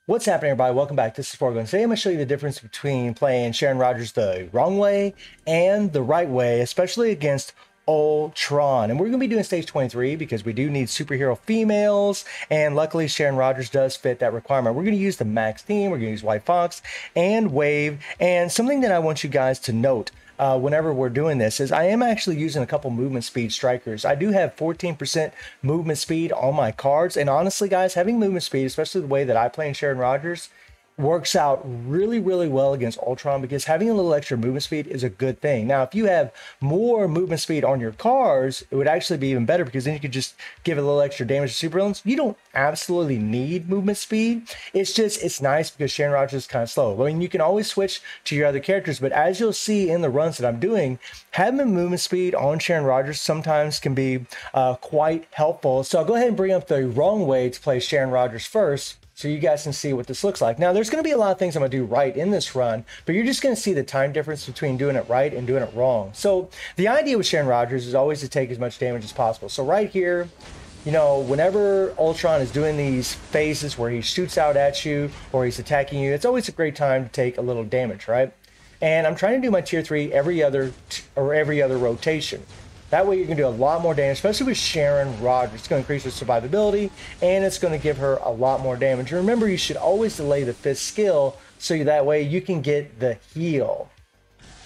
What's happening, everybody? Welcome back. This is Sharog, and today I'm going to show you the difference between playing Sharon Rogers the wrong way and the right way, especially against Ultron. And we're going to be doing stage 23 because we do need superhero females, and luckily Sharon Rogers does fit that requirement. We're going to use the max team, we're going to use White Fox and Wave, and something that I want you guys to note whenever we're doing this is I am actually using a couple movement speed strikers. I do have 14% movement speed on my cards, and honestly guys, having movement speed, especially the way that I play in Sharon Rogers, works out really well against Ultron, because having a little extra movement speed is a good thing. Now if you have more movement speed on your cars, it would actually be even better, because then you could just give a little extra damage to supervillains. You don't absolutely need movement speed. It's nice because Sharon Rogers is kind of slow. I mean, you can always switch to your other characters, but as you'll see in the runs that I'm doing, having movement speed on Sharon Rogers sometimes can be quite helpful. So I'll go ahead and bring up the wrong way to play Sharon Rogers first, so you guys can see what this looks like. Now, there's going to be a lot of things I'm going to do right in this run, but you're just going to see the time difference between doing it right and doing it wrong. So the idea with Sharon Rogers is always to take as much damage as possible. So right here, you know, whenever Ultron is doing these phases where he shoots out at you or he's attacking you, it's always a great time to take a little damage, right? And I'm trying to do my tier 3 every other rotation. That way you're going to do a lot more damage, especially with Sharon Rogers. It's going to increase her survivability, and it's going to give her a lot more damage. And remember, you should always delay the 5th skill, so that way you can get the heal.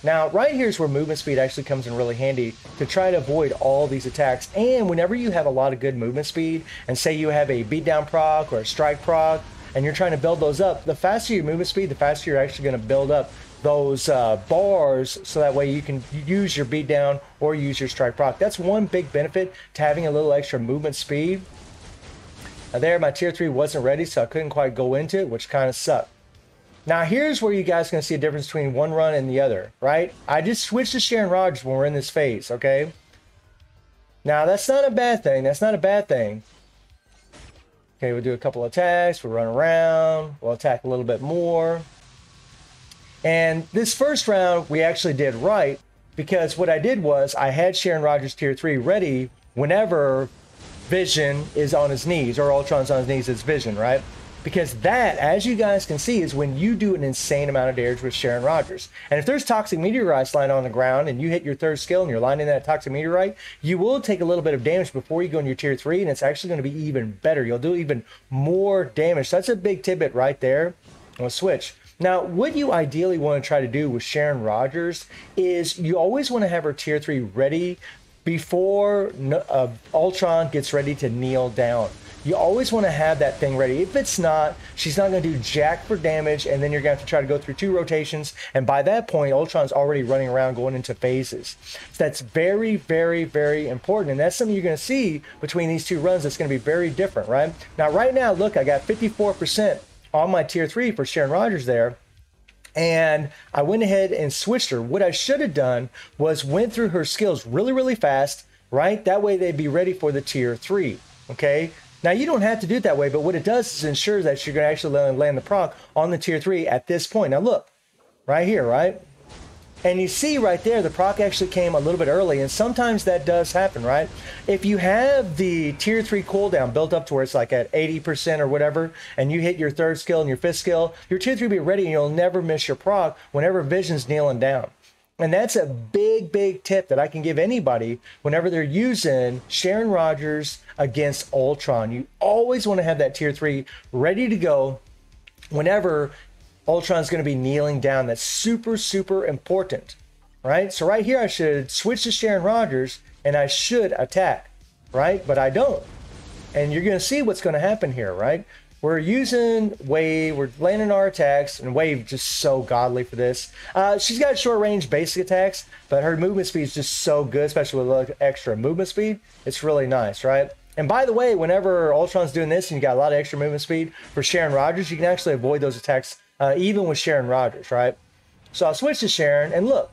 Now, right here is where movement speed actually comes in really handy to try to avoid all these attacks. And whenever you have a lot of good movement speed, and say you have a beatdown proc or a strike proc, and you're trying to build those up, the faster your movement speed, the faster you're actually going to build up those bars, so that way you can use your beatdown or use your strike proc. That's one big benefit to having a little extra movement speed. Now there, my tier 3 wasn't ready, so I couldn't quite go into it, which kind of sucked. Now here's where you guys are going to see a difference between one run and the other, right? I just switched to Sharon Rogers when we're in this phase, okay? Now that's not a bad thing. That's not a bad thing. Okay, we'll do a couple attacks, we'll run around, we'll attack a little bit more. And this first round, we actually did right, because what I did was I had Sharon Rogers tier 3 ready whenever Vision is on his knees, or Ultron's on his knees as Vision, right? Because that, as you guys can see, is when you do an insane amount of damage with Sharon Rogers. And if there's toxic meteorites lying on the ground and you hit your 3rd skill and you're lining that toxic meteorite, you will take a little bit of damage before you go into your tier 3, and it's actually going to be even better. You'll do even more damage. So that's a big tidbit right there. We'll switch. Now, what you ideally want to try to do with Sharon Rogers is you always want to have her tier 3 ready before Ultron gets ready to kneel down. You always want to have that thing ready. If it's not, she's not going to do jack for damage, and then you're going to have to try to go through 2 rotations, and by that point, Ultron's already running around going into phases. So that's very important, and that's something you're going to see between these 2 runs that's going to be very different, right? Now, right now, look, I got 54% on my tier 3 for Sharon Rogers there, and I went ahead and switched her. What I should have done was went through her skills really fast, right? That way they'd be ready for the tier 3, okay? Now you don't have to do it that way, but what it does is ensure that you're going to actually land the proc on the tier 3 at this point. Now look, right here, right? And you see right there, the proc actually came a little bit early, and sometimes that does happen, right? If you have the tier 3 cooldown built up to where it's like at 80% or whatever, and you hit your 3rd skill and your 5th skill, your tier 3 will be ready, and you'll never miss your proc whenever Vision's kneeling down. And that's a big tip that I can give anybody whenever they're using Sharon Rogers against Ultron. You always want to have that tier 3 ready to go whenever Ultron's going to be kneeling down. That's super important, right? So right here, I should switch to Sharon Rogers, and I should attack, right? But I don't. And you're going to see what's going to happen here, right? We're using Wave, we're landing our attacks, and Wave just so godly for this. She's got short range basic attacks, but her movement speed is just so good, especially with a little extra movement speed. It's really nice, right? And by the way, whenever Ultron's doing this and you got a lot of extra movement speed for Sharon Rogers, you can actually avoid those attacks even with Sharon Rogers, right? So I'll switch to Sharon, and look,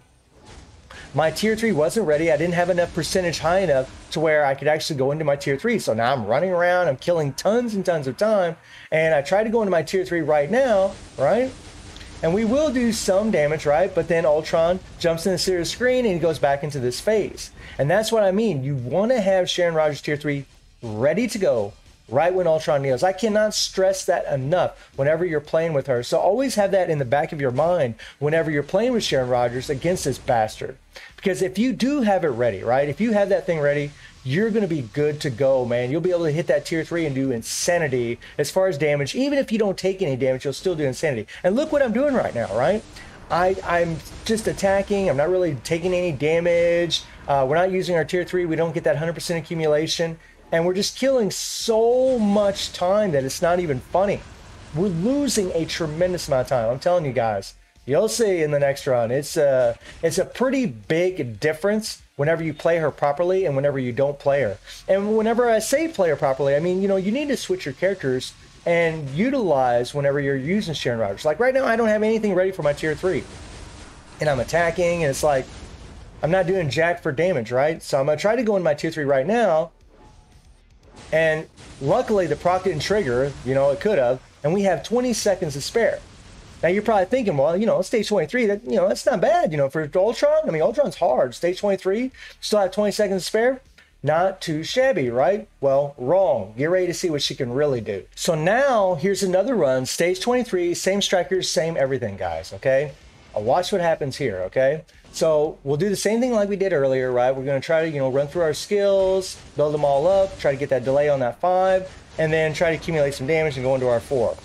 my tier 3 wasn't ready. I didn't have enough percentage high enough to where I could actually go into my tier 3. So now I'm running around, I'm killing tons and tons of time, and I try to go into my tier 3 right now, right? And we will do some damage, right? But then Ultron jumps in the center of the screen and he goes back into this phase. And that's what I mean. You want to have Sharon Rogers tier 3 ready to go right when Ultron kneels. I cannot stress that enough whenever you're playing with her. So always have that in the back of your mind whenever you're playing with Sharon Rogers against this bastard. Because if you do have it ready, right? If you have that thing ready, you're going to be good to go, man. You'll be able to hit that tier 3 and do insanity as far as damage. Even if you don't take any damage, you'll still do insanity. And look what I'm doing right now, right? I'm just attacking. I'm not really taking any damage. We're not using our tier 3. We don't get that 100% accumulation. And we're just killing so much time that it's not even funny. We're losing a tremendous amount of time. I'm telling you guys. You'll see in the next run. It's a pretty big difference whenever you play her properly and whenever you don't play her. And whenever I say play her properly, I mean, you know, you need to switch your characters and utilize whenever you're using Sharon Rogers. Like right now, I don't have anything ready for my tier 3. And I'm attacking, and it's like, I'm not doing jack for damage, right? So I'm going to try to go in my tier 3 right now. And luckily, the proc didn't trigger. You know, it could have. And we have 20 seconds to spare. Now you're probably thinking, well, you know, stage 23, that, you know, that's not bad, you know, for Ultron. I mean, Ultron's hard. Stage 23, still have 20 seconds to spare. Not too shabby, right? Well, wrong. Get ready to see what she can really do. So now here's another run, stage 23, same strikers, same everything, guys, okay? I'll watch what happens here, okay? So we'll do the same thing like we did earlier, right? We're going to try to, you know, run through our skills, build them all up, try to get that delay on that 5, and then try to accumulate some damage and go into our 4.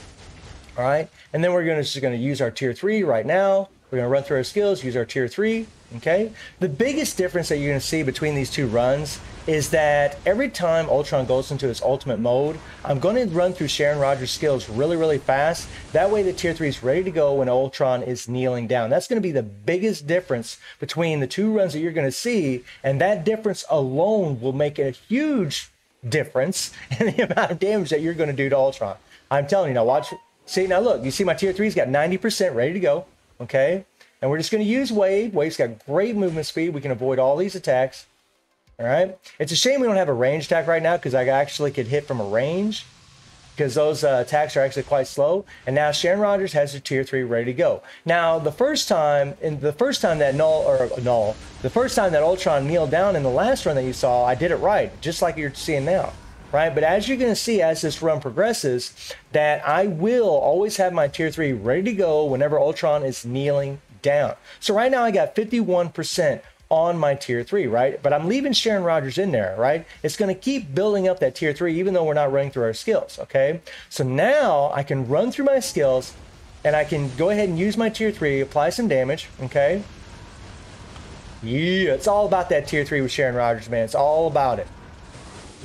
All right, and then we're just going to use our tier 3 right now. We're going to run through our skills, use our tier 3, okay? The biggest difference that you're going to see between these two runs is that every time Ultron goes into his ultimate mode, I'm going to run through Sharon Rogers' skills really, really fast. That way the tier 3 is ready to go when Ultron is kneeling down. That's going to be the biggest difference between the two runs that you're going to see, and that difference alone will make a huge difference in the amount of damage that you're going to do to Ultron. I'm telling you, now watch. See, now look, you see my tier 3's got 90% ready to go, okay? And we're just going to use Wave. Wave's got great movement speed. We can avoid all these attacks, all right? It's a shame we don't have a range attack right now because I actually could hit from a range because those attacks are actually quite slow. And now Sharon Rogers has her tier 3 ready to go. Now, the first time that Ultron kneeled down in the last run that you saw, I did it right, just like you're seeing now. Right, but as you're going to see as this run progresses, that I will always have my tier 3 ready to go whenever Ultron is kneeling down. So right now I got 51% on my tier 3, right? But I'm leaving Sharon Rogers in there, right? It's going to keep building up that tier 3 even though we're not running through our skills, okay? So now I can run through my skills and I can go ahead and use my tier 3, apply some damage, okay? Yeah, it's all about that tier 3 with Sharon Rogers, man. It's all about it.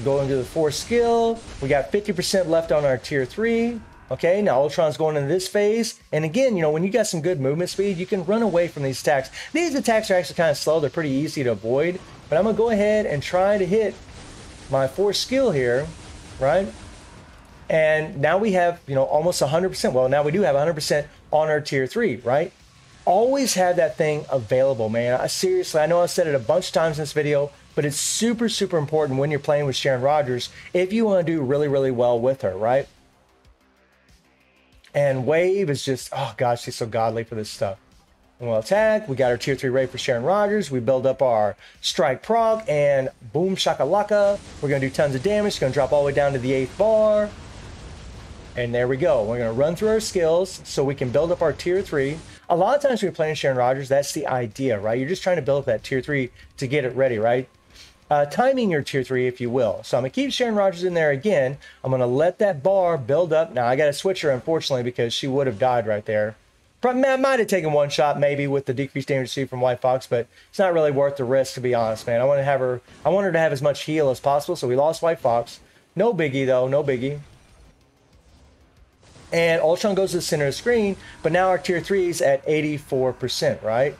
Going to the 4 skill, we got 50% left on our tier 3. Okay, now Ultron's going into this phase. And again, you know, when you got some good movement speed, you can run away from these attacks. These attacks are actually kind of slow. They're pretty easy to avoid. But I'm going to go ahead and try to hit my 4 skill here, right? And now we have, you know, almost 100%. Well, now we do have 100% on our tier 3, right? Always have that thing available, man. Seriously, I know I've said it a bunch of times in this video, but it's super, super important when you're playing with Sharon Rogers if you want to do really, really well with her, right? And Wave is just, oh gosh, she's so godly for this stuff. And we'll attack. We got our tier 3 ready for Sharon Rogers. We build up our strike proc and boom shakalaka. We're going to do tons of damage. It's going to drop all the way down to the 8th bar. And there we go. We're going to run through our skills so we can build up our tier 3. A lot of times when you're playing Sharon Rogers, that's the idea, right? You're just trying to build up that tier 3 to get it ready, right? Timing your tier 3, if you will. So I'm going to keep Sharon Rogers in there again. I'm going to let that bar build up. Now, I got to switch her, unfortunately, because she would have died right there. Probably, I might have taken one shot, maybe, with the decreased damage received from White Fox, but it's not really worth the risk, to be honest, man. I want her to have as much heal as possible, so we lost White Fox. No biggie, though. No biggie. And Ultron goes to the center of the screen, but now our tier 3 is at 84%, right?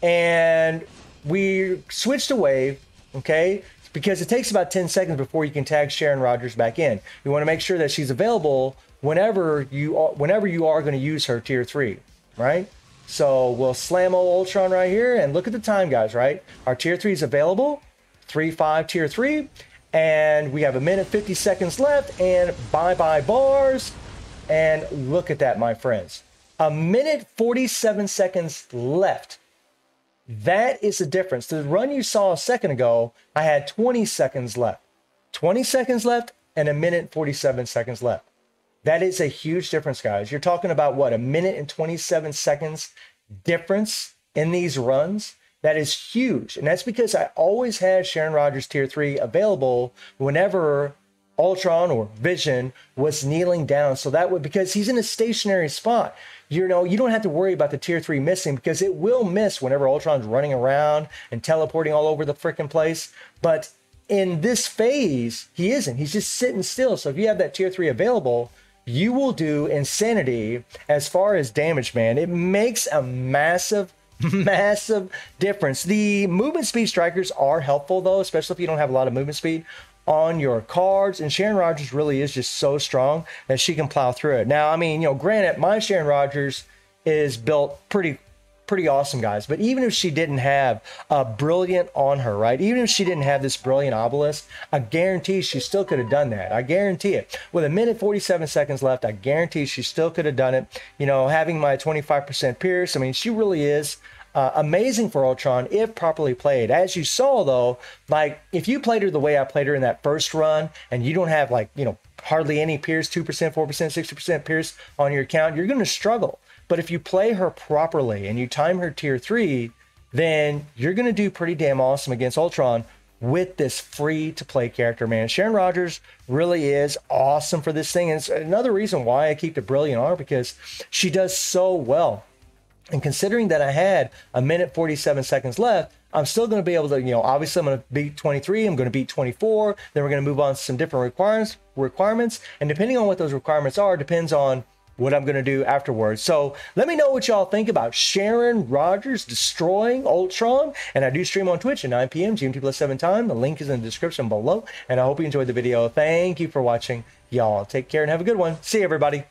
And we switched to Wave. Okay, because it takes about 10 seconds before you can tag Sharon Rogers back in. You want to make sure that she's available whenever you are going to use her tier 3, right? So we'll slam old Ultron right here, and look at the time, guys, right? Our tier 3 is available, 3-5 tier 3, and we have 1 minute 50 seconds left, and bye-bye bars, and look at that, my friends. 1 minute 47 seconds left. That is the difference. The run you saw a second ago, I had 20 seconds left. 20 seconds left, and a minute and 47 seconds left. That is a huge difference, guys. You're talking about what, a minute and 27 seconds difference in these runs? That is huge. And that's because I always had Sharon Rogers tier 3 available whenever Ultron or Vision was kneeling down. So that would, because he's in a stationary spot, you know, you don't have to worry about the tier 3 missing, because it will miss whenever Ultron's running around and teleporting all over the freaking place. But in this phase, he isn't. He's just sitting still. So if you have that tier 3 available, you will do insanity as far as damage, man. It makes a massive difference. The movement speed strikers are helpful though, especially if you don't have a lot of movement speed on your cards. And Sharon Rogers really is just so strong that she can plow through it. Now, I mean, you know, granted, my Sharon Rogers is built pretty awesome, guys. But even if she didn't have a brilliant on her, right? Even if she didn't have this brilliant obelisk, I guarantee she still could have done that. I guarantee it. With a minute 47 seconds left, I guarantee she still could have done it. You know, having my 25% Pierce, I mean, she really is amazing for Ultron if properly played. As you saw though, like if you played her the way I played her in that first run and you don't have, like, you know, hardly any Pierce, 2%, 4%, 60% Pierce on your account, you're going to struggle. But if you play her properly and you time her tier 3, then you're going to do pretty damn awesome against Ultron with this free to play character, man. Sharon Rogers really is awesome for this thing. And it's another reason why I keep the brilliant on her, because she does so well. And considering that I had a minute 47 seconds left, I'm still going to be able to, you know, obviously I'm going to beat 23, I'm going to beat 24, then we're going to move on to some different requirements. And depending on what those requirements are, depends on what I'm going to do afterwards. So let me know what y'all think about Sharon Rogers destroying Ultron. And I do stream on Twitch at 9 p.m. GMT+7 time. The link is in the description below. And I hope you enjoyed the video. Thank you for watching. Y'all take care and have a good one. See you, everybody.